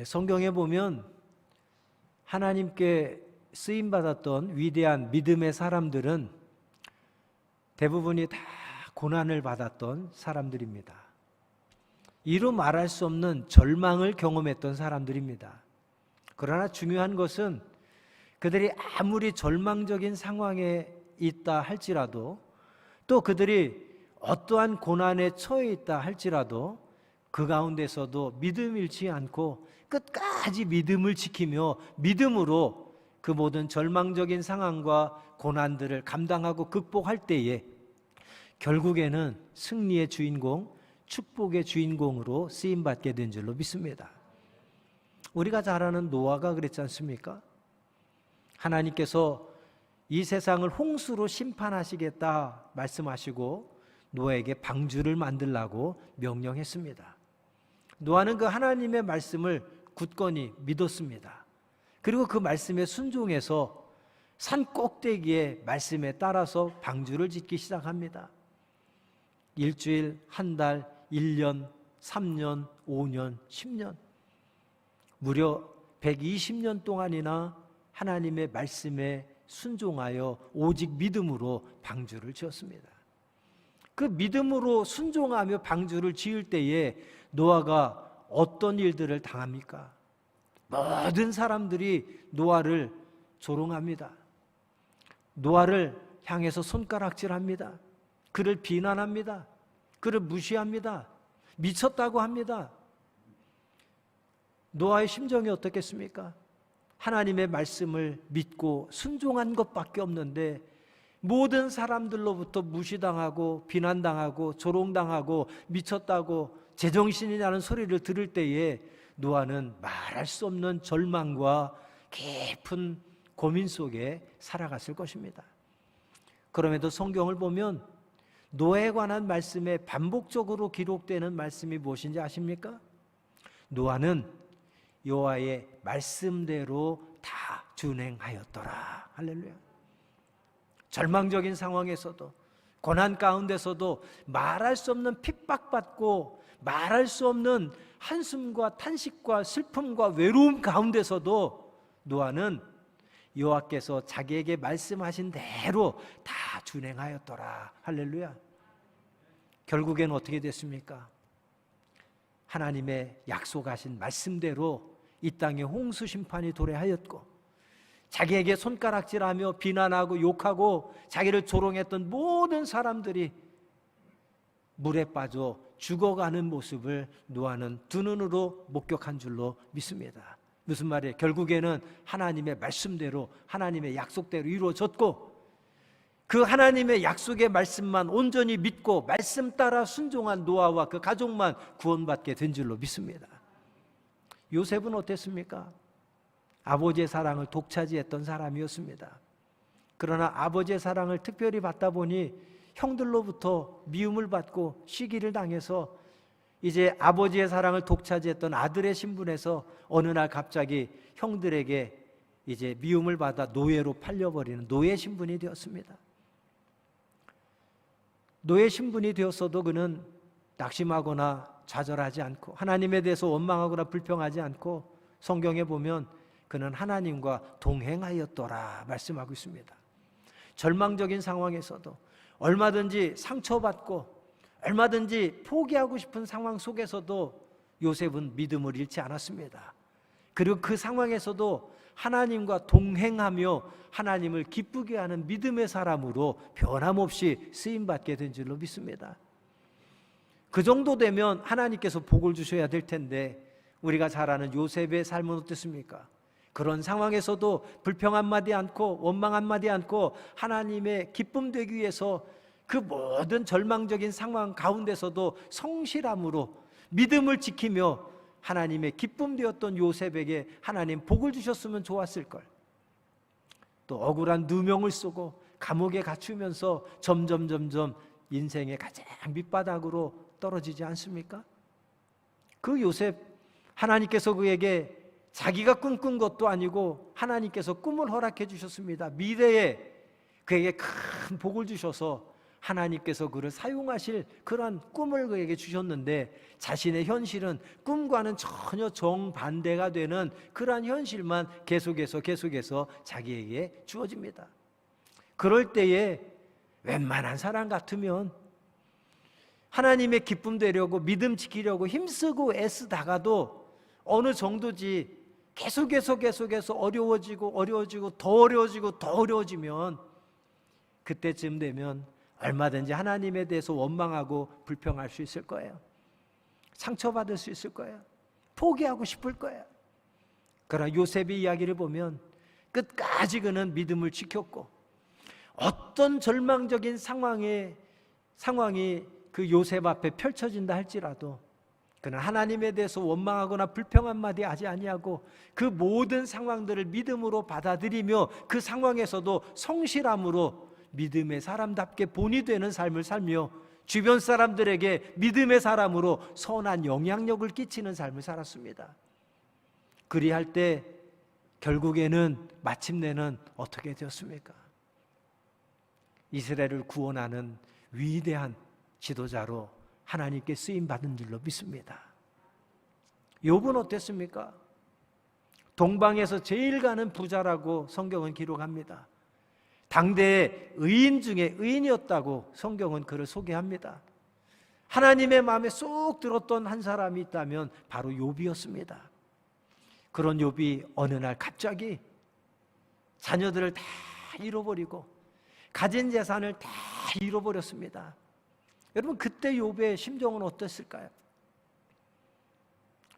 성경에 보면 하나님께 쓰임받았던 위대한 믿음의 사람들은 대부분이 다 고난을 받았던 사람들입니다. 이루 말할 수 없는 절망을 경험했던 사람들입니다. 그러나 중요한 것은 그들이 아무리 절망적인 상황에 있다 할지라도, 또 그들이 어떠한 고난에 처해 있다 할지라도 그 가운데서도 믿음 잃지 않고 끝까지 믿음을 지키며 믿음으로 그 모든 절망적인 상황과 고난들을 감당하고 극복할 때에 결국에는 승리의 주인공, 축복의 주인공으로 쓰임받게 된 줄로 믿습니다. 우리가 잘 아는 노아가 그랬지 않습니까? 하나님께서 이 세상을 홍수로 심판하시겠다 말씀하시고 노아에게 방주를 만들라고 명령했습니다. 노아는 그 하나님의 말씀을 굳건히 믿었습니다. 그리고 그 말씀에 순종해서 산 꼭대기에 말씀에 따라서 방주를 짓기 시작합니다. 일주일, 한 달, 1년, 3년, 5년, 10년, 무려 120년 동안이나 하나님의 말씀에 순종하여 오직 믿음으로 방주를 지었습니다. 그 믿음으로 순종하며 방주를 지을 때에 노아가 어떤 일들을 당합니까? 모든 사람들이 노아를 조롱합니다. 노아를 향해서 손가락질합니다. 그를 비난합니다. 그를 무시합니다. 미쳤다고 합니다. 노아의 심정이 어떻겠습니까? 하나님의 말씀을 믿고 순종한 것밖에 없는데 모든 사람들로부터 무시당하고 비난당하고 조롱당하고 미쳤다고 제정신이라는 소리를 들을 때에 노아는 말할 수 없는 절망과 깊은 고민 속에 살아갔을 것입니다. 그럼에도 성경을 보면 노아에 관한 말씀에 반복적으로 기록되는 말씀이 무엇인지 아십니까? 노아는 여호와의 말씀대로 다 준행하였더라. 할렐루야. 절망적인 상황에서도, 고난 가운데서도, 말할 수 없는 핍박받고 말할 수 없는 한숨과 탄식과 슬픔과 외로움 가운데서도 노아는 여호와께서 자기에게 말씀하신 대로 다 준행하였더라. 할렐루야. 결국엔 어떻게 됐습니까? 하나님의 약속하신 말씀대로 이 땅에 홍수 심판이 도래하였고, 자기에게 손가락질하며 비난하고 욕하고 자기를 조롱했던 모든 사람들이 물에 빠져 죽어가는 모습을 노아는 두 눈으로 목격한 줄로 믿습니다. 무슨 말이에요? 결국에는 하나님의 말씀대로, 하나님의 약속대로 이루어졌고, 그 하나님의 약속의 말씀만 온전히 믿고 말씀 따라 순종한 노아와 그 가족만 구원받게 된 줄로 믿습니다. 요셉은 어땠습니까? 아버지의 사랑을 독차지했던 사람이었습니다. 그러나 아버지의 사랑을 특별히 받다 보니 형들로부터 미움을 받고 시기를 당해서 이제 아버지의 사랑을 독차지했던 아들의 신분에서 어느 날 갑자기 형들에게 이제 미움을 받아 노예로 팔려버리는 노예 신분이 되었습니다. 노예 신분이 되었어도 그는 낙심하거나 좌절하지 않고 하나님에 대해서 원망하거나 불평하지 않고 성경에 보면 그는 하나님과 동행하였더라 말씀하고 있습니다. 절망적인 상황에서도 얼마든지 상처받고 얼마든지 포기하고 싶은 상황 속에서도 요셉은 믿음을 잃지 않았습니다. 그리고 그 상황에서도 하나님과 동행하며 하나님을 기쁘게 하는 믿음의 사람으로 변함없이 쓰임받게 된 줄로 믿습니다. 그 정도 되면 하나님께서 복을 주셔야 될 텐데 우리가 잘 아는 요셉의 삶은 어떻습니까? 그런 상황에서도 불평 한마디 않고 원망 한마디 않고 하나님의 기쁨 되기 위해서 그 모든 절망적인 상황 가운데서도 성실함으로 믿음을 지키며 하나님의 기쁨 되었던 요셉에게 하나님 복을 주셨으면 좋았을 걸. 또 억울한 누명을 쓰고 감옥에 갇히면서 점점 인생의 가장 밑바닥으로 떨어지지 않습니까? 그 요셉, 하나님께서 그에게 자기가 꿈꾼 것도 아니고 하나님께서 꿈을 허락해 주셨습니다. 미래에 그에게 큰 복을 주셔서 하나님께서 그를 사용하실 그러한 꿈을 그에게 주셨는데 자신의 현실은 꿈과는 전혀 정반대가 되는 그러한 현실만 계속해서 자기에게 주어집니다. 그럴 때에 웬만한 사람 같으면 하나님의 기쁨 되려고 믿음 지키려고 힘쓰고 애쓰다가도 어느 정도지 계속해서 어려워지고 더 어려워지면 그때쯤 되면 얼마든지 하나님에 대해서 원망하고 불평할 수 있을 거예요. 상처받을 수 있을 거예요. 포기하고 싶을 거예요. 그러나 요셉의 이야기를 보면 끝까지 그는 믿음을 지켰고 어떤 절망적인 상황이 그 요셉 앞에 펼쳐진다 할지라도 그는 하나님에 대해서 원망하거나 불평 한마디 하지 아니하고 그 모든 상황들을 믿음으로 받아들이며 그 상황에서도 성실함으로 믿음의 사람답게 본이 되는 삶을 살며 주변 사람들에게 믿음의 사람으로 선한 영향력을 끼치는 삶을 살았습니다. 그리할 때 결국에는 마침내는 어떻게 되었습니까? 이스라엘을 구원하는 위대한 지도자로 하나님께 쓰임받은 줄로 믿습니다. 욥은 어땠습니까? 동방에서 제일 가는 부자라고 성경은 기록합니다. 당대의 의인 중에 의인이었다고 성경은 그를 소개합니다. 하나님의 마음에 쏙 들었던 한 사람이 있다면 바로 욥이었습니다. 그런 욥이 어느 날 갑자기 자녀들을 다 잃어버리고 가진 재산을 다 잃어버렸습니다. 여러분 그때 욥의 심정은 어땠을까요?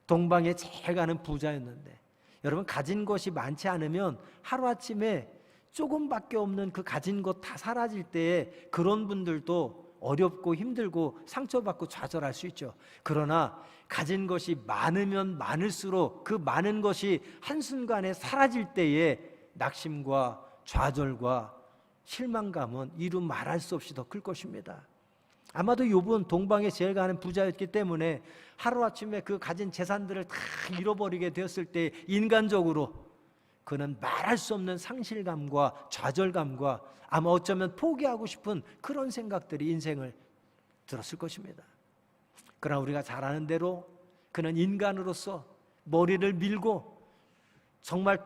동방에 제일 가는 부자였는데 여러분 가진 것이 많지 않으면 하루아침에 조금밖에 없는 그 가진 것 다 사라질 때에 그런 분들도 어렵고 힘들고 상처받고 좌절할 수 있죠. 그러나 가진 것이 많으면 많을수록 그 많은 것이 한순간에 사라질 때에 낙심과 좌절과 실망감은 이루 말할 수 없이 더 클 것입니다. 아마도 욥은 동방에 제일 가는 부자였기 때문에 하루아침에 그 가진 재산들을 다 잃어버리게 되었을 때 인간적으로 그는 말할 수 없는 상실감과 좌절감과 아마 어쩌면 포기하고 싶은 그런 생각들이 인생을 들었을 것입니다. 그러나 우리가 잘 아는 대로 그는 인간으로서 머리를 밀고 정말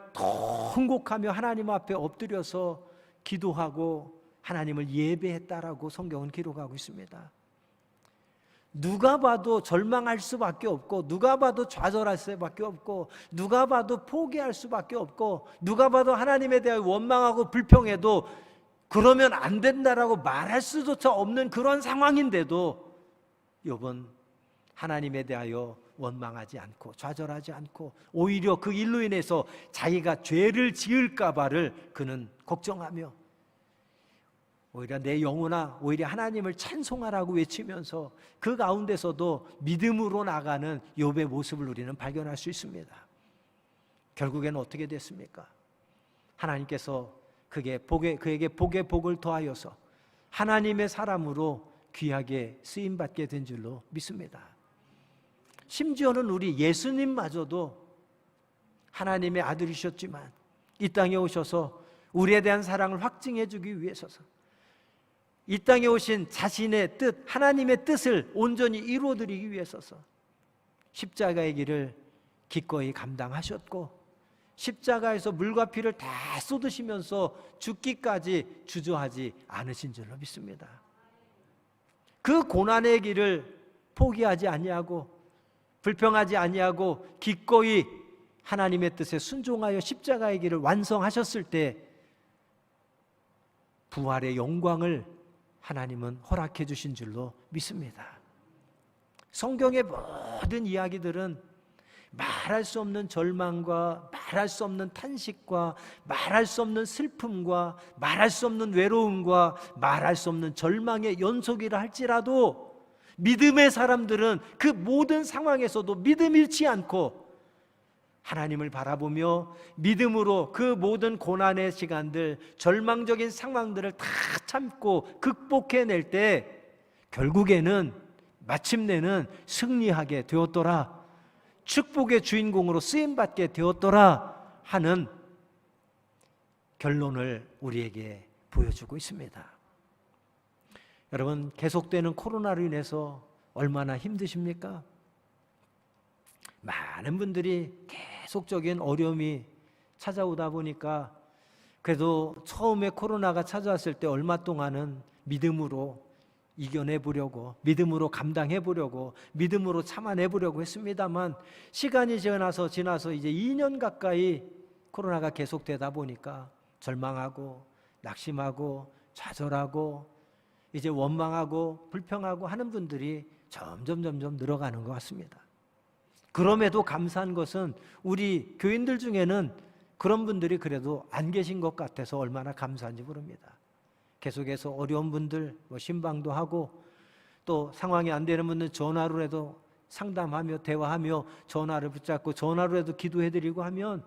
통곡하며 하나님 앞에 엎드려서 기도하고 하나님을 예배했다라고 성경은 기록하고 있습니다. 누가 봐도 절망할 수밖에 없고 누가 봐도 좌절할 수밖에 없고 누가 봐도 포기할 수밖에 없고 누가 봐도 하나님에 대하여 원망하고 불평해도 그러면 안 된다라고 말할 수조차 없는 그런 상황인데도 욥은 하나님에 대하여 원망하지 않고 좌절하지 않고 오히려 그 일로 인해서 자기가 죄를 지을까 봐를 그는 걱정하며 오히려 내 영혼아 오히려 하나님을 찬송하라고 외치면서 그 가운데서도 믿음으로 나가는 욥의 모습을 우리는 발견할 수 있습니다. 결국에는 어떻게 됐습니까? 하나님께서 그에게 복의 복을 더하여서 하나님의 사람으로 귀하게 쓰임받게 된 줄로 믿습니다. 심지어는 우리 예수님마저도 하나님의 아들이셨지만 이 땅에 오셔서 우리에 대한 사랑을 확증해 주기 위해서서 이 땅에 오신 자신의 뜻, 하나님의 뜻을 온전히 이루어드리기 위해서서 십자가의 길을 기꺼이 감당하셨고 십자가에서 물과 피를 다 쏟으시면서 죽기까지 주저하지 않으신 줄로 믿습니다. 그 고난의 길을 포기하지 아니하고 불평하지 아니하고 기꺼이 하나님의 뜻에 순종하여 십자가의 길을 완성하셨을 때 부활의 영광을 하나님은 허락해 주신 줄로 믿습니다. 성경의 모든 이야기들은 말할 수 없는 절망과 말할 수 없는 탄식과 말할 수 없는 슬픔과 말할 수 없는 외로움과 말할 수 없는 절망의 연속이라 할지라도 믿음의 사람들은 그 모든 상황에서도 믿음 잃지 않고 하나님을 바라보며 믿음으로 그 모든 고난의 시간들, 절망적인 상황들을 다 참고 극복해낼 때 결국에는 마침내는 승리하게 되었더라, 축복의 주인공으로 쓰임받게 되었더라 하는 결론을 우리에게 보여주고 있습니다. 여러분, 계속되는 코로나로 인해서 얼마나 힘드십니까? 많은 분들이 계속적인 어려움이 찾아오다 보니까 그래도 처음에 코로나가 찾아왔을 때 얼마 동안은 믿음으로 이겨내보려고, 믿음으로 감당해보려고, 믿음으로 참아내보려고 했습니다만 시간이 지나서 이제 2년 가까이 코로나가 계속되다 보니까 절망하고 낙심하고 좌절하고 이제 원망하고 불평하고 하는 분들이 점점 늘어가는 것 같습니다. 그럼에도 감사한 것은 우리 교인들 중에는 그런 분들이 그래도 안 계신 것 같아서 얼마나 감사한지 모릅니다. 계속해서 어려운 분들 신방도 하고 또 상황이 안 되는 분들 전화로라도 상담하며 대화하며 전화를 붙잡고 전화로라도 기도해드리고 하면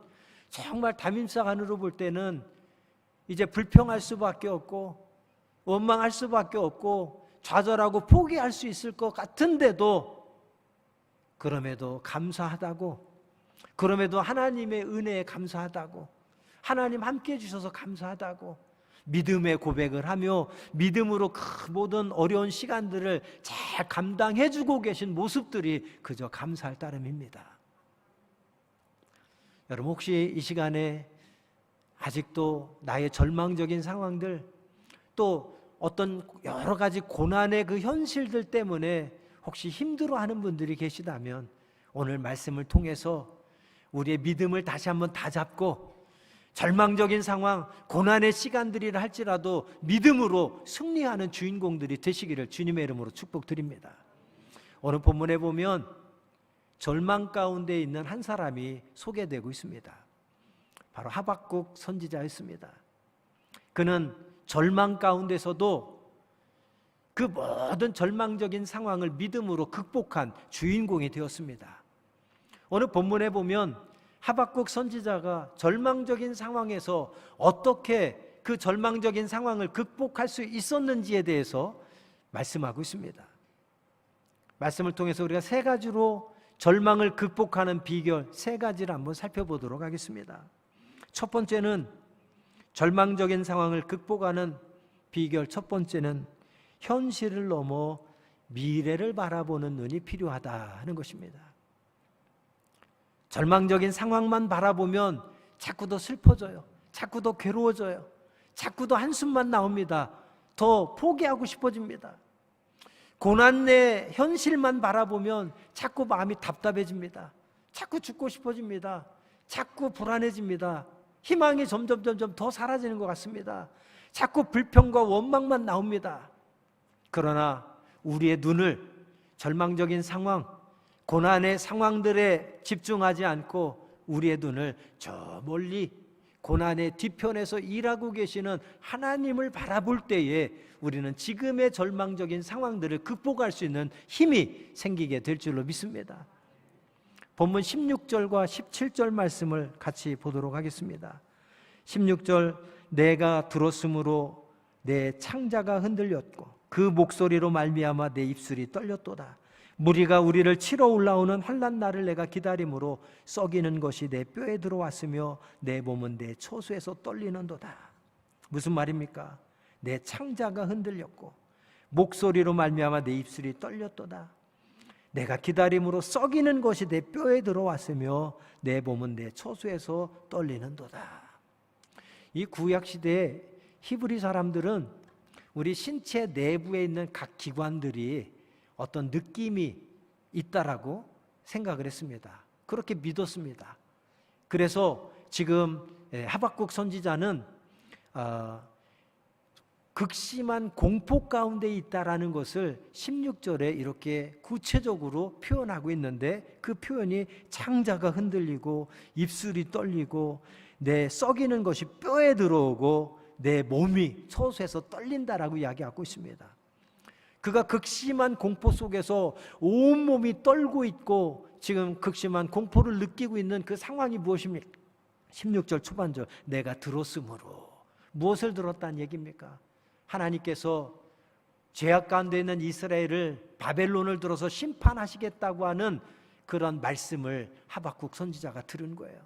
정말 담임사관으로 볼 때는 이제 불평할 수밖에 없고 원망할 수밖에 없고 좌절하고 포기할 수 있을 것 같은데도 그럼에도 감사하다고, 그럼에도 하나님의 은혜에 감사하다고, 하나님 함께해 주셔서 감사하다고 믿음의 고백을 하며 믿음으로 그 모든 어려운 시간들을 잘 감당해 주고 계신 모습들이 그저 감사할 따름입니다. 여러분, 혹시 이 시간에 아직도 나의 절망적인 상황들, 또 어떤 여러 가지 고난의 그 현실들 때문에 혹시 힘들어하는 분들이 계시다면 오늘 말씀을 통해서 우리의 믿음을 다시 한번 다잡고 절망적인 상황, 고난의 시간들이라 할지라도 믿음으로 승리하는 주인공들이 되시기를 주님의 이름으로 축복드립니다. 오늘 본문에 보면 절망 가운데 있는 한 사람이 소개되고 있습니다. 바로 하박국 선지자였습니다. 그는 절망 가운데서도 그 모든 절망적인 상황을 믿음으로 극복한 주인공이 되었습니다. 오늘 본문에 보면 하박국 선지자가 절망적인 상황에서 어떻게 그 절망적인 상황을 극복할 수 있었는지에 대해서 말씀하고 있습니다. 말씀을 통해서 우리가 세 가지로 절망을 극복하는 비결 세 가지를 한번 살펴보도록 하겠습니다. 첫 번째는 절망적인 상황을 극복하는 비결 첫 번째는 현실을 넘어 미래를 바라보는 눈이 필요하다 하는 것입니다. 절망적인 상황만 바라보면 자꾸 더 슬퍼져요. 자꾸 더 괴로워져요. 자꾸 더 한숨만 나옵니다. 더 포기하고 싶어집니다. 고난의 현실만 바라보면 자꾸 마음이 답답해집니다. 자꾸 죽고 싶어집니다. 자꾸 불안해집니다. 희망이 점점 더 사라지는 것 같습니다. 자꾸 불평과 원망만 나옵니다. 그러나 우리의 눈을 절망적인 상황, 고난의 상황들에 집중하지 않고 우리의 눈을 저 멀리 고난의 뒤편에서 일하고 계시는 하나님을 바라볼 때에 우리는 지금의 절망적인 상황들을 극복할 수 있는 힘이 생기게 될 줄로 믿습니다. 본문 16절과 17절 말씀을 같이 보도록 하겠습니다. 16절, 내가 들었으므로 내 창자가 흔들렸고 그 목소리로 말미암아 내 입술이 떨렸도다. 무리가 우리를 치러 올라오는 환난 날을 내가 기다림으로 썩이는 것이 내 뼈에 들어왔으며 내 몸은 내 초수에서 떨리는도다. 무슨 말입니까? 내 창자가 흔들렸고 목소리로 말미암아 내 입술이 떨렸도다. 내가 기다림으로 썩이는 것이 내 뼈에 들어왔으며 내 몸은 내 초수에서 떨리는도다. 이 구약시대의 히브리 사람들은 우리 신체 내부에 있는 각 기관들이 어떤 느낌이 있다라고 생각을 했습니다. 그렇게 믿었습니다. 그래서 지금 하박국 선지자는 극심한 공포 가운데 있다라는 것을 16절에 이렇게 구체적으로 표현하고 있는데 그 표현이 창자가 흔들리고 입술이 떨리고 내 썩이는 것이 뼈에 들어오고 내 몸이 초수에서 떨린다라고 이야기하고 있습니다. 그가 극심한 공포 속에서 온몸이 떨고 있고 지금 극심한 공포를 느끼고 있는 그 상황이 무엇입니까? 16절 초반절, 내가 들었으므로. 무엇을 들었다는 얘기입니까? 하나님께서 죄악 가운데 있는 이스라엘을 바벨론을 들어서 심판하시겠다고 하는 그런 말씀을 하박국 선지자가 들은 거예요.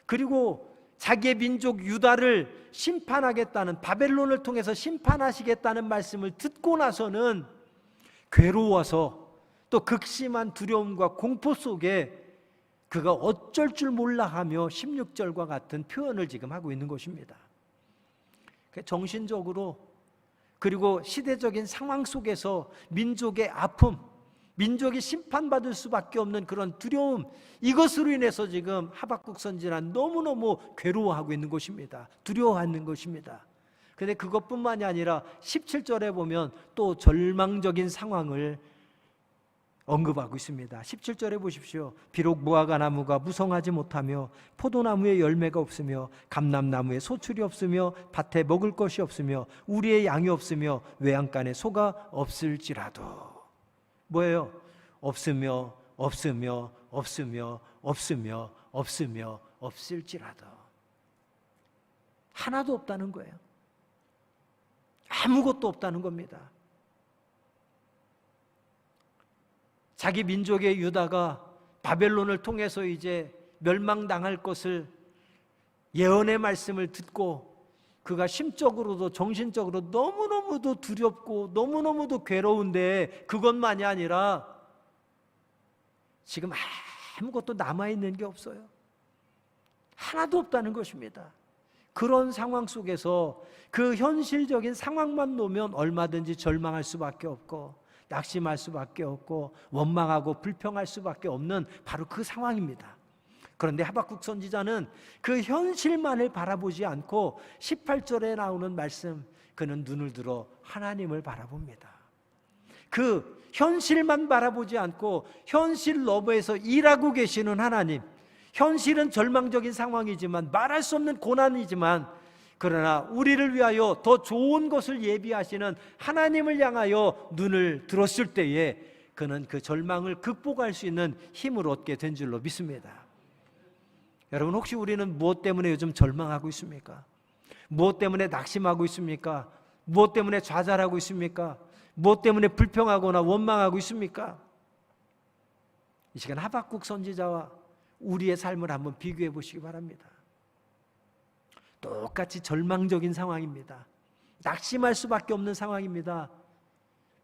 그리고 자기의 민족 유다를 심판하겠다는, 바벨론을 통해서 심판하시겠다는 말씀을 듣고 나서는 괴로워서 또 극심한 두려움과 공포 속에 그가 어쩔 줄 몰라 하며 16절과 같은 표현을 지금 하고 있는 것입니다. 정신적으로 그리고 시대적인 상황 속에서 민족의 아픔, 민족이 심판받을 수밖에 없는 그런 두려움, 이것으로 인해서 지금 하박국 선지자는 너무너무 괴로워하고 있는 것입니다. 두려워하는 것입니다. 그런데 그것뿐만이 아니라 17절에 보면 또 절망적인 상황을 언급하고 있습니다. 17절에 보십시오. 비록 무화과 나무가 무성하지 못하며 포도나무에 열매가 없으며 감람나무에 소출이 없으며 밭에 먹을 것이 없으며 우리의 양이 없으며 외양간에 소가 없을지라도, 뭐예요? 없으며 없으며 없으며 없으며 없으며 없을지라도, 하나도 없다는 거예요. 아무것도 없다는 겁니다. 자기 민족의 유다가 바벨론을 통해서 이제 멸망당할 것을 예언의 말씀을 듣고 그가 심적으로도 정신적으로 너무너무도 두렵고 너무너무도 괴로운데, 그것만이 아니라 지금 아무것도 남아있는 게 없어요. 하나도 없다는 것입니다. 그런 상황 속에서 그 현실적인 상황만 놓으면 얼마든지 절망할 수밖에 없고 낙심할 수밖에 없고 원망하고 불평할 수밖에 없는 바로 그 상황입니다. 그런데 하박국 선지자는 그 현실만을 바라보지 않고 18절에 나오는 말씀, 그는 눈을 들어 하나님을 바라봅니다. 그 현실만 바라보지 않고 현실 너머에서 일하고 계시는 하나님, 현실은 절망적인 상황이지만, 말할 수 없는 고난이지만, 그러나 우리를 위하여 더 좋은 것을 예비하시는 하나님을 향하여 눈을 들었을 때에 그는 그 절망을 극복할 수 있는 힘을 얻게 된 줄로 믿습니다. 여러분, 혹시 우리는 무엇 때문에 요즘 절망하고 있습니까? 무엇 때문에 낙심하고 있습니까? 무엇 때문에 좌절하고 있습니까? 무엇 때문에 불평하거나 원망하고 있습니까? 이 시간 하박국 선지자와 우리의 삶을 한번 비교해 보시기 바랍니다. 똑같이 절망적인 상황입니다. 낙심할 수밖에 없는 상황입니다.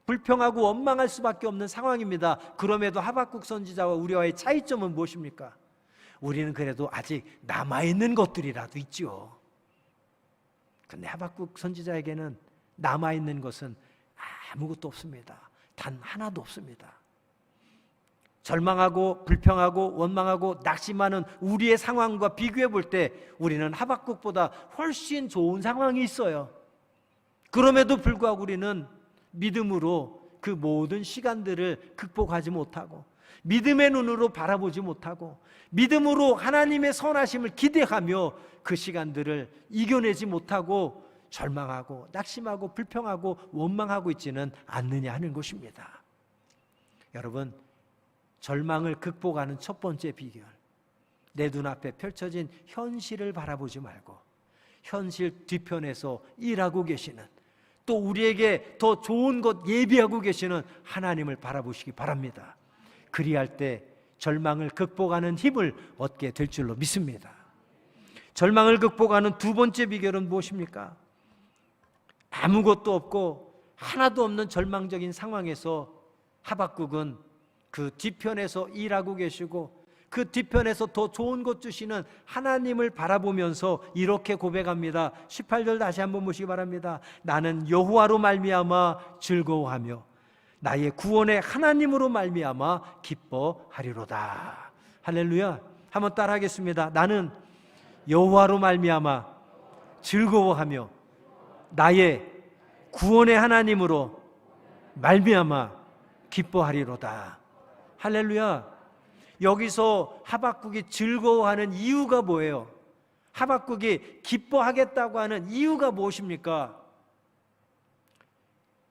불평하고 원망할 수밖에 없는 상황입니다. 그럼에도 하박국 선지자와 우리와의 차이점은 무엇입니까? 우리는 그래도 아직 남아있는 것들이라도 있죠. 그런데 하박국 선지자에게는 남아있는 것은 아무것도 없습니다. 단 하나도 없습니다. 절망하고 불평하고 원망하고 낙심하는 우리의 상황과 비교해 볼 때 우리는 하박국보다 훨씬 좋은 상황이 있어요. 그럼에도 불구하고 우리는 믿음으로 그 모든 시간들을 극복하지 못하고, 믿음의 눈으로 바라보지 못하고, 믿음으로 하나님의 선하심을 기대하며 그 시간들을 이겨내지 못하고 절망하고 낙심하고 불평하고 원망하고 있지는 않느냐 하는 것입니다. 여러분, 절망을 극복하는 첫 번째 비결, 내 눈앞에 펼쳐진 현실을 바라보지 말고 현실 뒤편에서 일하고 계시는, 또 우리에게 더 좋은 것 예비하고 계시는 하나님을 바라보시기 바랍니다. 그리할 때 절망을 극복하는 힘을 얻게 될 줄로 믿습니다. 절망을 극복하는 두 번째 비결은 무엇입니까? 아무것도 없고 하나도 없는 절망적인 상황에서 하박국은 그 뒤편에서 일하고 계시고 그 뒤편에서 더 좋은 것 주시는 하나님을 바라보면서 이렇게 고백합니다. 18절 다시 한번 보시기 바랍니다. 나는 여호와로 말미암아 즐거워하며 나의 구원의 하나님으로 말미암아 기뻐하리로다. 할렐루야. 한번 따라하겠습니다. 나는 여호와로 말미암아 즐거워하며 나의 구원의 하나님으로 말미암아 기뻐하리로다. 할렐루야. 여기서 하박국이 즐거워하는 이유가 뭐예요? 하박국이 기뻐하겠다고 하는 이유가 무엇입니까?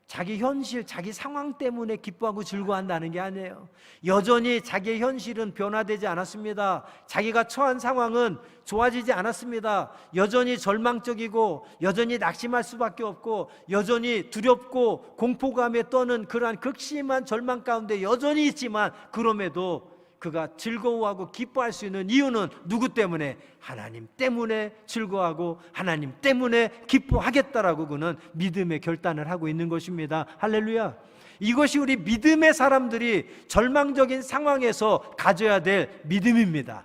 자기 현실, 자기 상황 때문에 기뻐하고 즐거워한다는 게 아니에요. 여전히 자기의 현실은 변화되지 않았습니다. 자기가 처한 상황은 좋아지지 않았습니다. 여전히 절망적이고 여전히 낙심할 수밖에 없고 여전히 두렵고 공포감에 떠는 그러한 극심한 절망 가운데 여전히 있지만, 그럼에도 그가 즐거워하고 기뻐할 수 있는 이유는 누구 때문에? 하나님 때문에 즐거워하고 하나님 때문에 기뻐하겠다라고 그는 믿음의 결단을 하고 있는 것입니다. 할렐루야. 이것이 우리 믿음의 사람들이 절망적인 상황에서 가져야 될 믿음입니다.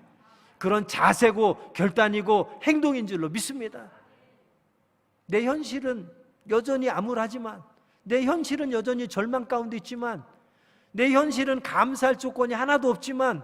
그런 자세고 결단이고 행동인 줄로 믿습니다. 내 현실은 여전히 암울하지만, 내 현실은 여전히 절망 가운데 있지만, 내 현실은 감사할 조건이 하나도 없지만,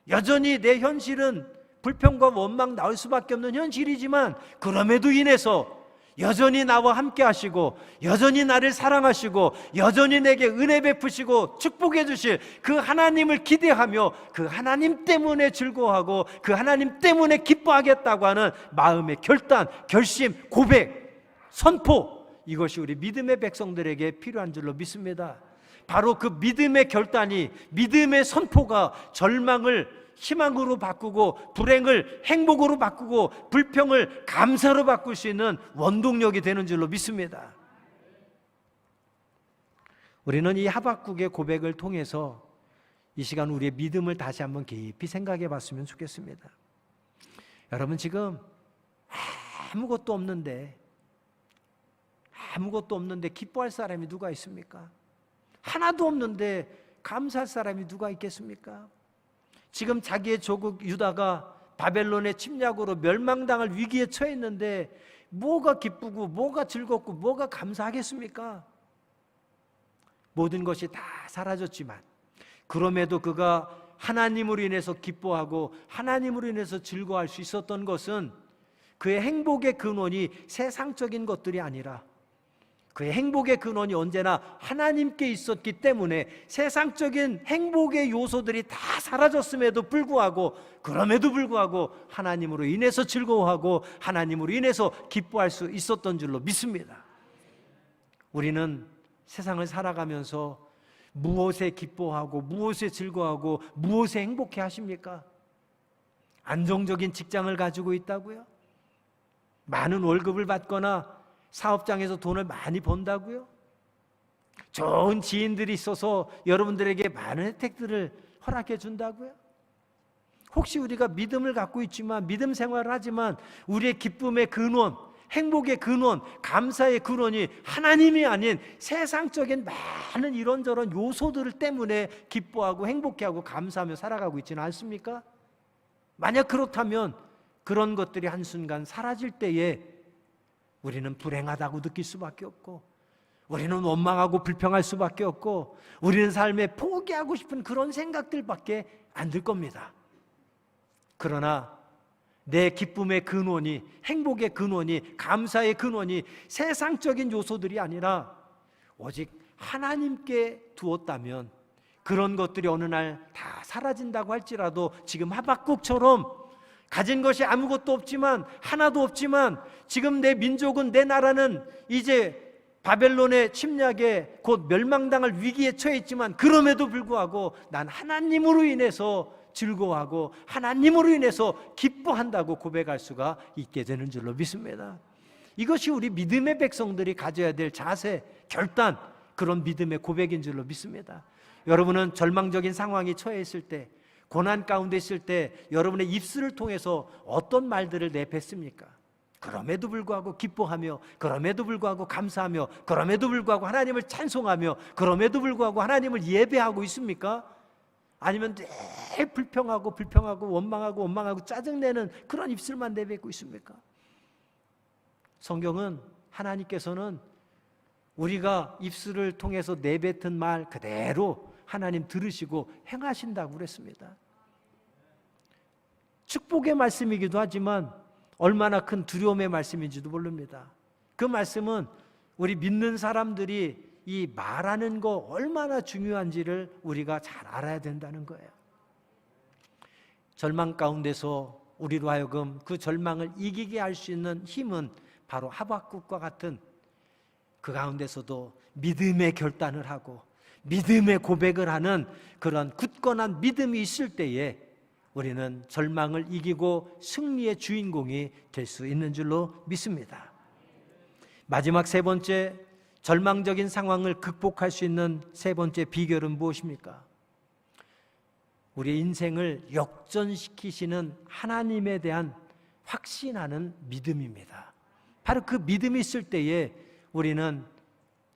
여전히 내 현실은 불평과 원망 나올 수밖에 없는 현실이지만, 그럼에도 인해서 여전히 나와 함께 하시고 여전히 나를 사랑하시고 여전히 내게 은혜 베푸시고 축복해 주실 그 하나님을 기대하며 그 하나님 때문에 즐거워하고 그 하나님 때문에 기뻐하겠다고 하는 마음의 결단, 결심, 고백, 선포, 이것이 우리 믿음의 백성들에게 필요한 줄로 믿습니다. 바로 그 믿음의 결단이, 믿음의 선포가 절망을 희망으로 바꾸고 불행을 행복으로 바꾸고 불평을 감사로 바꿀 수 있는 원동력이 되는 줄로 믿습니다. 우리는 이 하박국의 고백을 통해서 이 시간 우리의 믿음을 다시 한번 깊이 생각해 봤으면 좋겠습니다. 여러분, 지금 아무것도 없는데 기뻐할 사람이 누가 있습니까? 하나도 없는데 감사할 사람이 누가 있겠습니까? 지금 자기의 조국 유다가 바벨론의 침략으로 멸망당할 위기에 처해 있는데 뭐가 기쁘고 뭐가 즐겁고 뭐가 감사하겠습니까? 모든 것이 다 사라졌지만 그럼에도 그가 하나님으로 인해서 기뻐하고 하나님으로 인해서 즐거워할 수 있었던 것은 그의 행복의 근원이 세상적인 것들이 아니라 그의 행복의 근원이 언제나 하나님께 있었기 때문에 세상적인 행복의 요소들이 다 사라졌음에도 불구하고, 그럼에도 불구하고 하나님으로 인해서 즐거워하고 하나님으로 인해서 기뻐할 수 있었던 줄로 믿습니다. 우리는 세상을 살아가면서 무엇에 기뻐하고 무엇에 즐거워하고 무엇에 행복해 하십니까? 안정적인 직장을 가지고 있다고요? 많은 월급을 받거나 사업장에서 돈을 많이 번다고요? 좋은 지인들이 있어서 여러분들에게 많은 혜택들을 허락해 준다고요? 혹시 우리가 믿음을 갖고 있지만, 믿음 생활을 하지만 우리의 기쁨의 근원, 행복의 근원, 감사의 근원이 하나님이 아닌 세상적인 많은 이런저런 요소들 때문에 기뻐하고 행복해하고 감사하며 살아가고 있지는 않습니까? 만약 그렇다면 그런 것들이 한순간 사라질 때에 우리는 불행하다고 느낄 수밖에 없고, 우리는 원망하고 불평할 수밖에 없고, 우리는 삶에 포기하고 싶은 그런 생각들밖에 안 들 겁니다. 그러나 내 기쁨의 근원이, 행복의 근원이, 감사의 근원이 세상적인 요소들이 아니라 오직 하나님께 두었다면 그런 것들이 어느 날 다 사라진다고 할지라도 지금 하박국처럼 가진 것이 아무것도 없지만, 하나도 없지만, 지금 내 민족은, 내 나라는 이제 바벨론의 침략에 곧 멸망당할 위기에 처해 있지만 그럼에도 불구하고 난 하나님으로 인해서 즐거워하고 하나님으로 인해서 기뻐한다고 고백할 수가 있게 되는 줄로 믿습니다. 이것이 우리 믿음의 백성들이 가져야 될 자세, 결단, 그런 믿음의 고백인 줄로 믿습니다. 여러분은 절망적인 상황이 처해 있을 때, 고난 가운데 있을 때 여러분의 입술을 통해서 어떤 말들을 내뱉습니까? 그럼에도 불구하고 기뻐하며, 그럼에도 불구하고 감사하며, 그럼에도 불구하고 하나님을 찬송하며, 그럼에도 불구하고 하나님을 예배하고 있습니까? 아니면 늘 불평하고 원망하고 짜증내는 그런 입술만 내뱉고 있습니까? 성경은, 하나님께서는 우리가 입술을 통해서 내뱉은 말 그대로 하나님 들으시고 행하신다고 그랬습니다. 축복의 말씀이기도 하지만 얼마나 큰 두려움의 말씀인지도 모릅니다. 그 말씀은 우리 믿는 사람들이 이 말하는 거 얼마나 중요한지를 우리가 잘 알아야 된다는 거예요. 절망 가운데서 우리로 하여금 그 절망을 이기게 할 수 있는 힘은 바로 하박국과 같은, 그 가운데서도 믿음의 결단을 하고 믿음의 고백을 하는 그런 굳건한 믿음이 있을 때에 우리는 절망을 이기고 승리의 주인공이 될 수 있는 줄로 믿습니다. 마지막 세 번째, 절망적인 상황을 극복할 수 있는 세 번째 비결은 무엇입니까? 우리의 인생을 역전시키시는 하나님에 대한 확신하는 믿음입니다. 바로 그 믿음이 있을 때에 우리는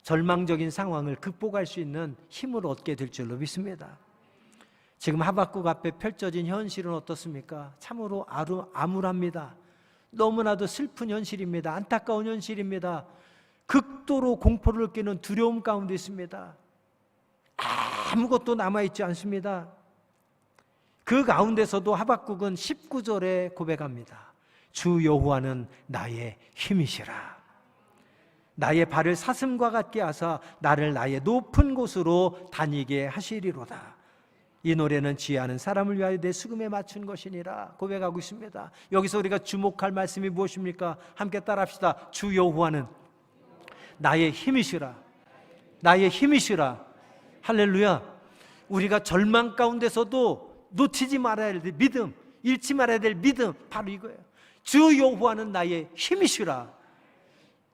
절망적인 상황을 극복할 수 있는 힘을 얻게 될 줄로 믿습니다. 지금 하박국 앞에 펼쳐진 현실은 어떻습니까? 참으로 암울합니다. 너무나도 슬픈 현실입니다. 안타까운 현실입니다. 극도로 공포를 느끼는 두려움 가운데 있습니다. 아무것도 남아있지 않습니다. 그 가운데서도 하박국은 19절에 고백합니다. 주 여호와는 나의 힘이시라. 나의 발을 사슴과 같게 하사 나를 나의 높은 곳으로 다니게 하시리로다. 이 노래는 지혜하는 사람을 위하여 내 수금에 맞춘 것이니라 고백하고 있습니다. 여기서 우리가 주목할 말씀이 무엇입니까? 함께 따라합시다. 주 여호와는 나의 힘이시라. 나의 힘이시라. 할렐루야. 우리가 절망 가운데서도 놓치지 말아야 될 믿음, 잃지 말아야 될 믿음, 바로 이거예요. 주 여호와는 나의 힘이시라.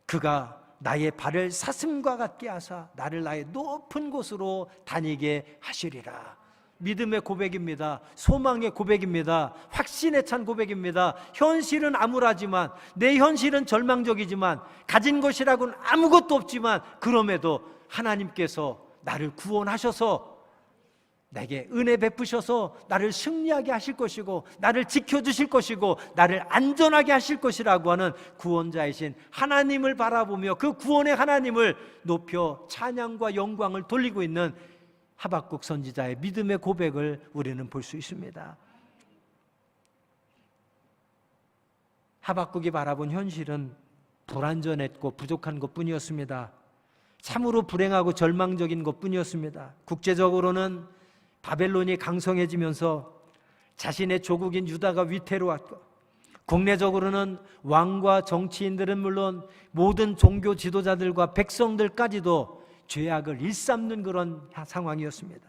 그가 나의 발을 사슴과 같게 하사 나를 나의 높은 곳으로 다니게 하시리라. 믿음의 고백입니다. 소망의 고백입니다. 확신에 찬 고백입니다. 현실은 암울하지만, 내 현실은 절망적이지만, 가진 것이라고는 아무것도 없지만, 그럼에도 하나님께서 나를 구원하셔서 내게 은혜 베푸셔서 나를 승리하게 하실 것이고, 나를 지켜주실 것이고, 나를 안전하게 하실 것이라고 하는 구원자이신 하나님을 바라보며 그 구원의 하나님을 높여 찬양과 영광을 돌리고 있는 하박국 선지자의 믿음의 고백을 우리는 볼 수 있습니다. 하박국이 바라본 현실은 불완전했고 부족한 것뿐이었습니다. 참으로 불행하고 절망적인 것뿐이었습니다. 국제적으로는 바벨론이 강성해지면서 자신의 조국인 유다가 위태로웠고, 국내적으로는 왕과 정치인들은 물론 모든 종교 지도자들과 백성들까지도 죄악을 일삼는 그런 상황이었습니다.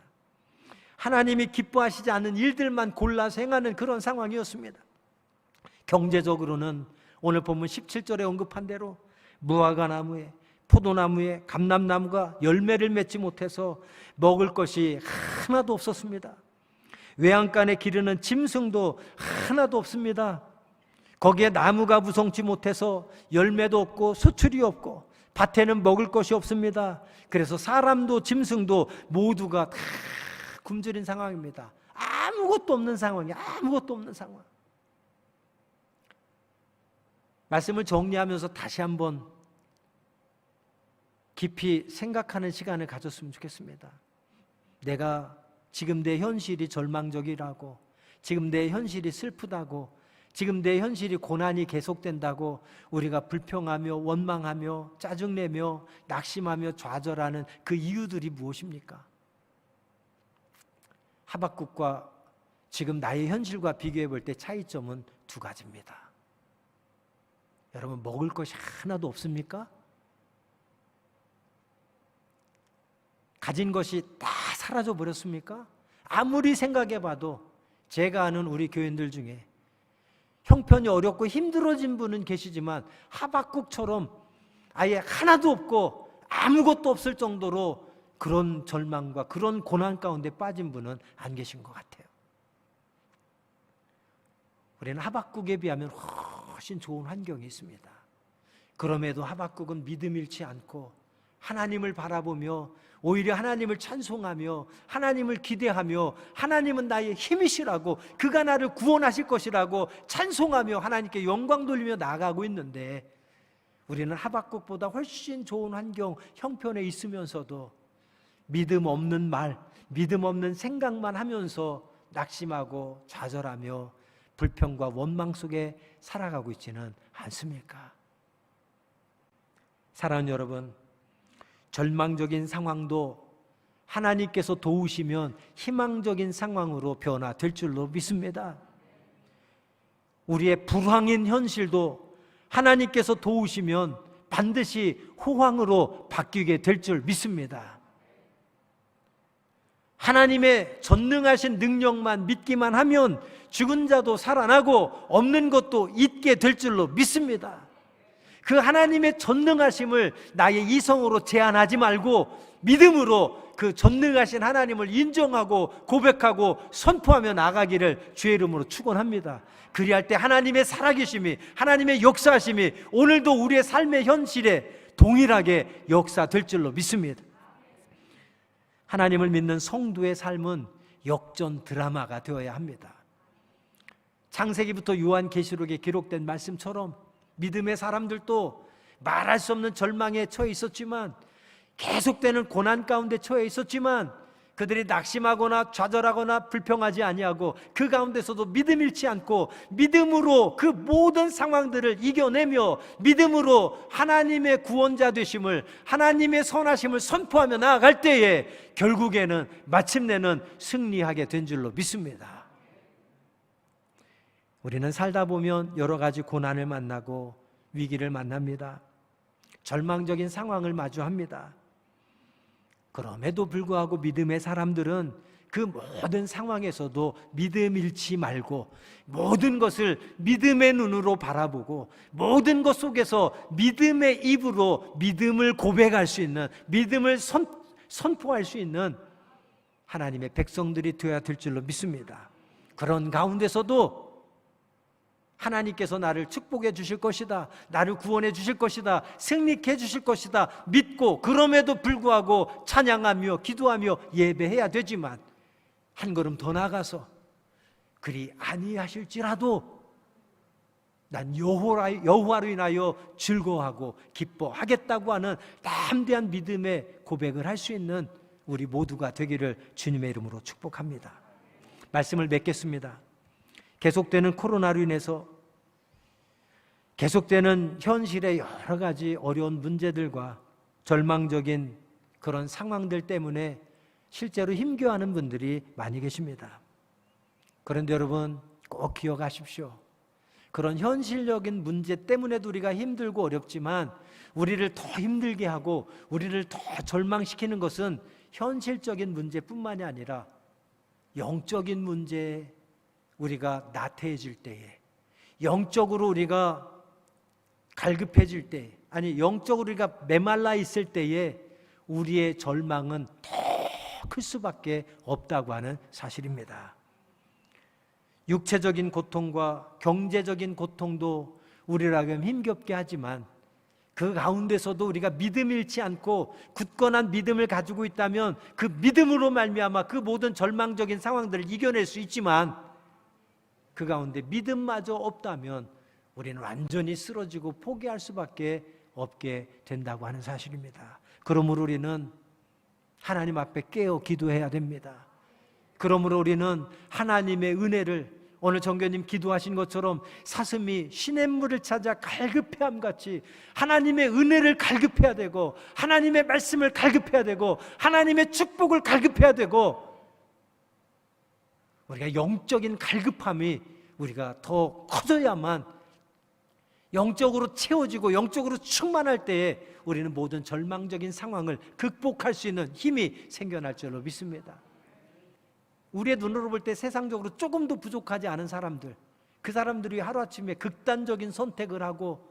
하나님이 기뻐하시지 않는 일들만 골라서 행하는 그런 상황이었습니다. 경제적으로는 오늘 본문 17절에 언급한 대로 무화과 나무에, 포도나무에, 감람나무가 열매를 맺지 못해서 먹을 것이 하나도 없었습니다. 외양간에 기르는 짐승도 하나도 없습니다. 거기에 나무가 무성치 못해서 열매도 없고 수출이 없고 밭에는 먹을 것이 없습니다. 그래서 사람도 짐승도 모두가 다 굶주린 상황입니다. 아무것도 없는 상황이에요. 아무것도 없는 상황. 말씀을 정리하면서 다시 한번 깊이 생각하는 시간을 가졌으면 좋겠습니다. 내가 지금 내 현실이 절망적이라고, 지금 내 현실이 슬프다고, 지금 내 현실이 고난이 계속된다고 우리가 불평하며 원망하며 짜증내며 낙심하며 좌절하는 그 이유들이 무엇입니까? 하박국과 지금 나의 현실과 비교해 볼 때 차이점은 두 가지입니다. 여러분, 먹을 것이 하나도 없습니까? 가진 것이 다 사라져 버렸습니까? 아무리 생각해 봐도 제가 아는 우리 교인들 중에 형편이 어렵고 힘들어진 분은 계시지만 하박국처럼 아예 하나도 없고 아무것도 없을 정도로 그런 절망과 그런 고난 가운데 빠진 분은 안 계신 것 같아요. 우리는 하박국에 비하면 훨씬 좋은 환경이 있습니다. 그럼에도 하박국은 믿음 잃지 않고 하나님을 바라보며 오히려 하나님을 찬송하며 하나님을 기대하며 하나님은 나의 힘이시라고, 그가 나를 구원하실 것이라고 찬송하며 하나님께 영광 돌리며 나아가고 있는데, 우리는 하박국보다 훨씬 좋은 환경, 형편에 있으면서도 믿음 없는 말, 믿음 없는 생각만 하면서 낙심하고 좌절하며 불평과 원망 속에 살아가고 있지는 않습니까? 사랑하는 여러분, 절망적인 상황도 하나님께서 도우시면 희망적인 상황으로 변화될 줄로 믿습니다. 우리의 불황인 현실도 하나님께서 도우시면 반드시 호황으로 바뀌게 될 줄 믿습니다. 하나님의 전능하신 능력만 믿기만 하면 죽은 자도 살아나고 없는 것도 있게 될 줄로 믿습니다. 그 하나님의 전능하심을 나의 이성으로 제한하지 말고 믿음으로 그 전능하신 하나님을 인정하고 고백하고 선포하며 나아가기를 주의 이름으로 축원합니다. 그리할 때 하나님의 살아계심이, 하나님의 역사하심이 오늘도 우리의 삶의 현실에 동일하게 역사될 줄로 믿습니다. 하나님을 믿는 성도의 삶은 역전 드라마가 되어야 합니다. 창세기부터 요한계시록에 기록된 말씀처럼 믿음의 사람들도 말할 수 없는 절망에 처해 있었지만, 계속되는 고난 가운데 처해 있었지만, 그들이 낙심하거나 좌절하거나 불평하지 아니하고 그 가운데서도 믿음 잃지 않고 믿음으로 그 모든 상황들을 이겨내며 믿음으로 하나님의 구원자 되심을, 하나님의 선하심을 선포하며 나아갈 때에 결국에는 마침내는 승리하게 된 줄로 믿습니다. 우리는 살다 보면 여러 가지 고난을 만나고 위기를 만납니다. 절망적인 상황을 마주합니다. 그럼에도 불구하고 믿음의 사람들은 그 모든 상황에서도 믿음 잃지 말고 모든 것을 믿음의 눈으로 바라보고 모든 것 속에서 믿음의 입으로 믿음을 고백할 수 있는, 믿음을 선포할 수 있는 하나님의 백성들이 되어야 될 줄로 믿습니다. 그런 가운데서도 하나님께서 나를 축복해 주실 것이다, 나를 구원해 주실 것이다, 승리케 해 주실 것이다 믿고, 그럼에도 불구하고 찬양하며 기도하며 예배해야 되지만, 한 걸음 더 나아가서 그리 아니하실지라도 난 여호와로 인하여 즐거워하고 기뻐하겠다고 하는 담대한 믿음의 고백을 할 수 있는 우리 모두가 되기를 주님의 이름으로 축복합니다. 말씀을 맺겠습니다. 계속되는 코로나로 인해서 계속되는 현실의 여러 가지 어려운 문제들과 절망적인 그런 상황들 때문에 실제로 힘겨워하는 분들이 많이 계십니다. 그런데 여러분 꼭 기억하십시오. 그런 현실적인 문제 때문에도 우리가 힘들고 어렵지만 우리를 더 힘들게 하고 우리를 더 절망시키는 것은 현실적인 문제뿐만이 아니라 영적인 문제, 우리가 나태해질 때에, 영적으로 우리가 갈급해질 때, 아니 영적으로 우리가 메말라 있을 때에 우리의 절망은 더 클 수밖에 없다고 하는 사실입니다. 육체적인 고통과 경제적인 고통도 우리를 하여금 힘겹게 하지만 그 가운데서도 우리가 믿음 잃지 않고 굳건한 믿음을 가지고 있다면 그 믿음으로 말미암아 그 모든 절망적인 상황들을 이겨낼 수 있지만, 그 가운데 믿음마저 없다면 우리는 완전히 쓰러지고 포기할 수밖에 없게 된다고 하는 사실입니다. 그러므로 우리는 하나님 앞에 깨어 기도해야 됩니다. 그러므로 우리는 하나님의 은혜를, 오늘 정교님 기도하신 것처럼 사슴이 시냇물을 찾아 갈급해함 같이 하나님의 은혜를 갈급해야 되고, 하나님의 말씀을 갈급해야 되고, 하나님의 축복을 갈급해야 되고, 우리가 영적인 갈급함이 우리가 더 커져야만 영적으로 채워지고 영적으로 충만할 때에 우리는 모든 절망적인 상황을 극복할 수 있는 힘이 생겨날 줄로 믿습니다. 우리의 눈으로 볼 때 세상적으로 조금도 부족하지 않은 사람들, 그 사람들이 하루아침에 극단적인 선택을 하고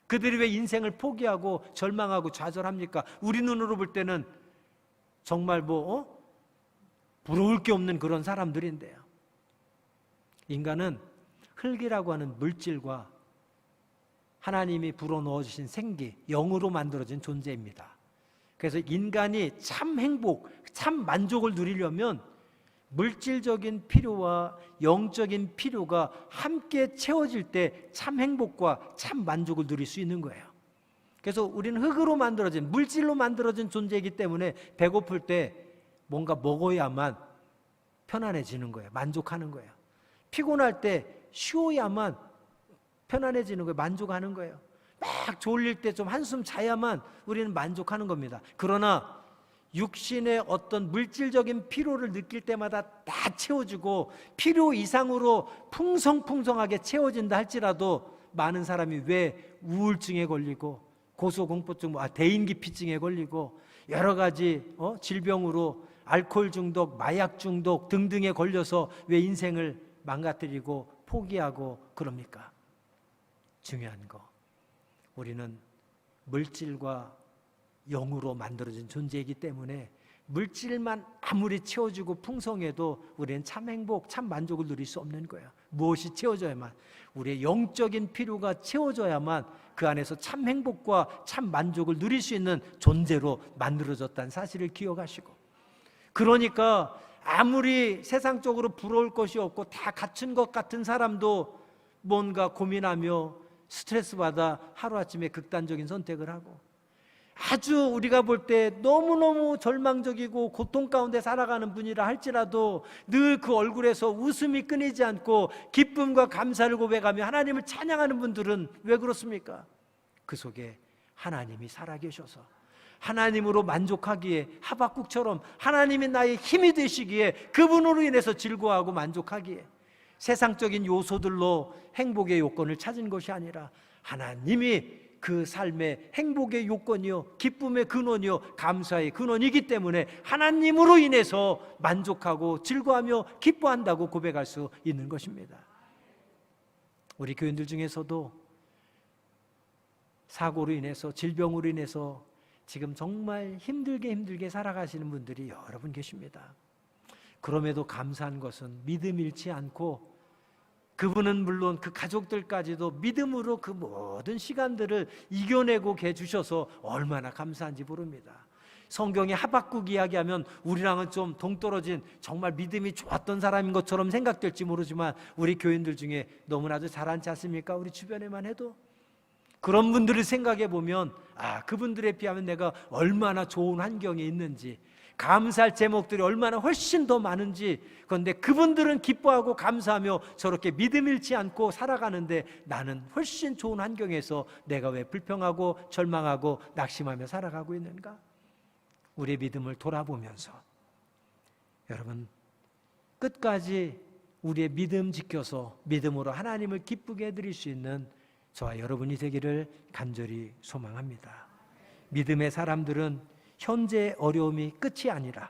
그들이 왜 인생을 포기하고 절망하고 좌절합니까? 우리 눈으로 볼 때는 정말 부러울 게 없는 그런 사람들인데요. 인간은 흙이라고 하는 물질과 하나님이 불어넣어주신 생기, 영으로 만들어진 존재입니다. 그래서 인간이 참 행복, 참 만족을 누리려면 물질적인 필요와 영적인 필요가 함께 채워질 때 참 행복과 참 만족을 누릴 수 있는 거예요. 그래서 우리는 흙으로 만들어진, 물질로 만들어진 존재이기 때문에 배고플 때 뭔가 먹어야만 편안해지는 거예요. 만족하는 거예요. 피곤할 때 쉬어야만 편안해지는 거예요. 만족하는 거예요. 막 졸릴 때 좀 한숨 자야만 우리는 만족하는 겁니다. 그러나 육신의 어떤 물질적인 피로를 느낄 때마다 다 채워주고 필요 이상으로 풍성풍성하게 채워진다 할지라도 많은 사람이 왜 우울증에 걸리고 고소공포증, 대인기피증에 걸리고 여러 가지 질병으로 알코올 중독, 마약 중독 등등에 걸려서 왜 인생을 망가뜨리고 포기하고 그럽니까? 중요한 거, 우리는 물질과 영으로 만들어진 존재이기 때문에 물질만 아무리 채워주고 풍성해도 우리는 참 행복, 참 만족을 누릴 수 없는 거예요. 무엇이 채워져야만, 우리의 영적인 필요가 채워져야만 그 안에서 참 행복과 참 만족을 누릴 수 있는 존재로 만들어졌다는 사실을 기억하시고, 그러니까 아무리 세상적으로 부러울 것이 없고 다 갖춘 것 같은 사람도 뭔가 고민하며 스트레스 받아 하루아침에 극단적인 선택을 하고, 아주 우리가 볼 때 너무너무 절망적이고 고통 가운데 살아가는 분이라 할지라도 늘 그 얼굴에서 웃음이 끊이지 않고 기쁨과 감사를 고백하며 하나님을 찬양하는 분들은 왜 그렇습니까? 그 속에 하나님이 살아계셔서 하나님으로 만족하기에, 하박국처럼 하나님이 나의 힘이 되시기에 그분으로 인해서 즐거워하고 만족하기에, 세상적인 요소들로 행복의 요건을 찾은 것이 아니라 하나님이 그 삶의 행복의 요건이요, 기쁨의 근원이요, 감사의 근원이기 때문에 하나님으로 인해서 만족하고 즐거워하며 기뻐한다고 고백할 수 있는 것입니다. 우리 교인들 중에서도 사고로 인해서, 질병으로 인해서 지금 정말 힘들게 살아가시는 분들이 여러 분 계십니다. 그럼에도 감사한 것은 믿음 잃지 않고, 그분은 물론 그 가족들까지도 믿음으로 그 모든 시간들을 이겨내고 계주셔서 얼마나 감사한지 모릅니다. 성경의 하박국 이야기하면 우리랑은 좀 동떨어진 정말 믿음이 좋았던 사람인 것처럼 생각될지 모르지만 우리 교인들 중에 너무나도 잘 않지 않습니까? 우리 주변에만 해도 그런 분들을 생각해 보면, 그분들에 비하면 내가 얼마나 좋은 환경에 있는지, 감사할 제목들이 얼마나 훨씬 더 많은지. 그런데 그분들은 기뻐하고 감사하며 저렇게 믿음 잃지 않고 살아가는데 나는 훨씬 좋은 환경에서 내가 왜 불평하고 절망하고 낙심하며 살아가고 있는가? 우리의 믿음을 돌아보면서 여러분, 끝까지 우리의 믿음 지켜서 믿음으로 하나님을 기쁘게 해드릴 수 있는 저와 여러분이 되기를 간절히 소망합니다. 믿음의 사람들은 현재의 어려움이 끝이 아니라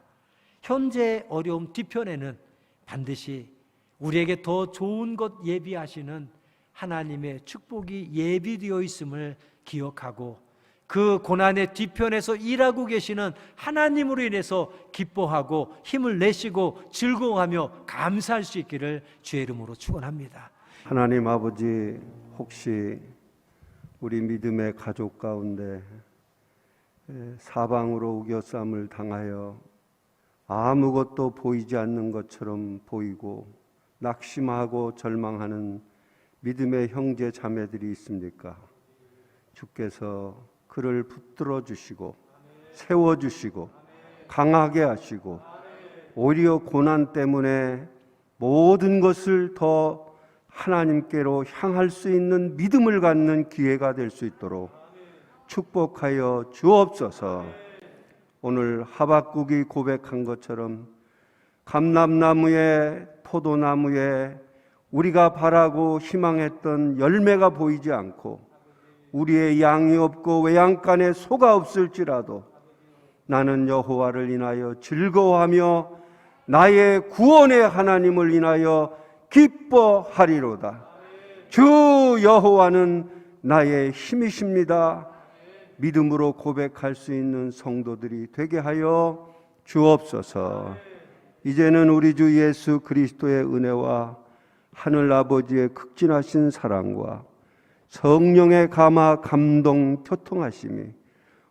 현재의 어려움 뒤편에는 반드시 우리에게 더 좋은 것 예비하시는 하나님의 축복이 예비되어 있음을 기억하고, 그 고난의 뒤편에서 일하고 계시는 하나님으로 인해서 기뻐하고 힘을 내시고 즐거워하며 감사할 수 있기를 주의 이름으로 축원합니다. 하나님 아버지, 혹시 우리 믿음의 가족 가운데 사방으로 우겨쌈을 당하여 아무것도 보이지 않는 것처럼 보이고 낙심하고 절망하는 믿음의 형제 자매들이 있습니까? 주께서 그를 붙들어 주시고 세워주시고 강하게 하시고, 오히려 고난 때문에 모든 것을 더 하나님께로 향할 수 있는 믿음을 갖는 기회가 될 수 있도록 축복하여 주옵소서. 오늘 하박국이 고백한 것처럼 감람나무에, 포도나무에 우리가 바라고 희망했던 열매가 보이지 않고 우리의 양이 없고 외양간에 소가 없을지라도 나는 여호와를 인하여 즐거워하며 나의 구원의 하나님을 인하여 기뻐하리로다. 주 여호와는 나의 힘이십니다. 믿음으로 고백할 수 있는 성도들이 되게 하여 주옵소서. 이제는 우리 주 예수 그리스도의 은혜와 하늘 아버지의 극진하신 사랑과 성령의 감화 감동 교통하심이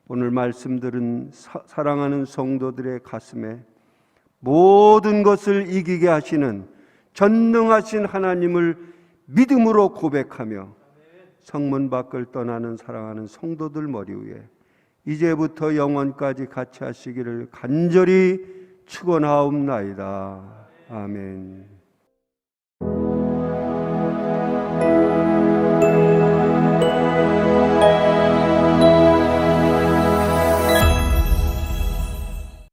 오늘 말씀들은 사랑하는 성도들의 가슴에 모든 것을 이기게 하시는 전능하신 하나님을 믿음으로 고백하며 성문 밖을 떠나는 사랑하는 성도들 머리 위에 이제부터 영원까지 같이 하시기를 간절히 축원하옵나이다. 아멘.